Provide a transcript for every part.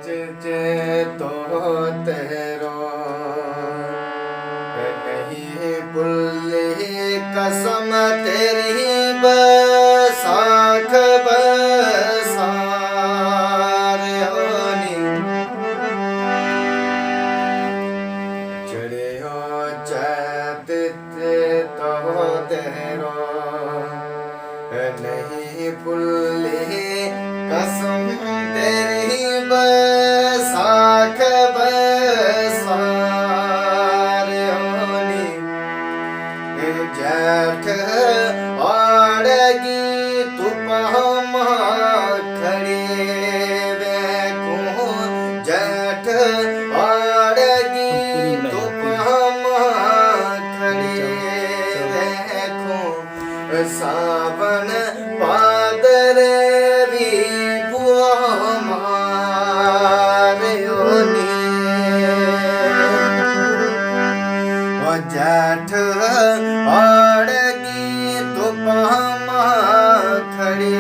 तो तेरो नहीं भूले कसम तेरी बसाख बसार होनी चढ़े हो चैत तो तेरो नहीं भूले कसम तेरी बसाख बसार होनी जठ आड़गी तुपहम खड़े वैको जठ आड़गी तुपहम खड़े वैको सावन पादर भी जठ आड़गी तुपहम खड़े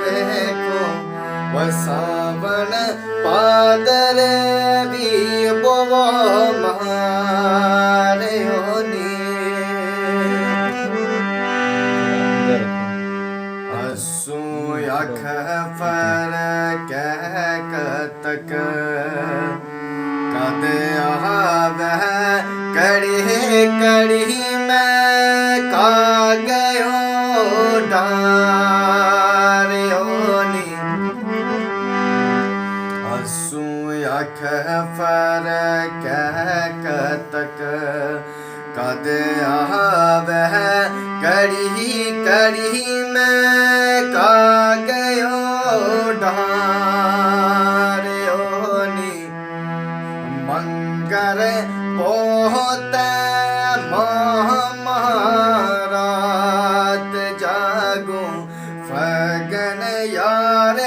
वैको सावन पादर भी मारे होनी हसू अख फर कह कतक कद आवह कड़ी कड़ी मैं का गयो डार होनी हसू अख फर कह कतक कद आवह कड़ी कड़ी मैं का गयो डार होनी मंगर पोहते महारात जागो फगन यार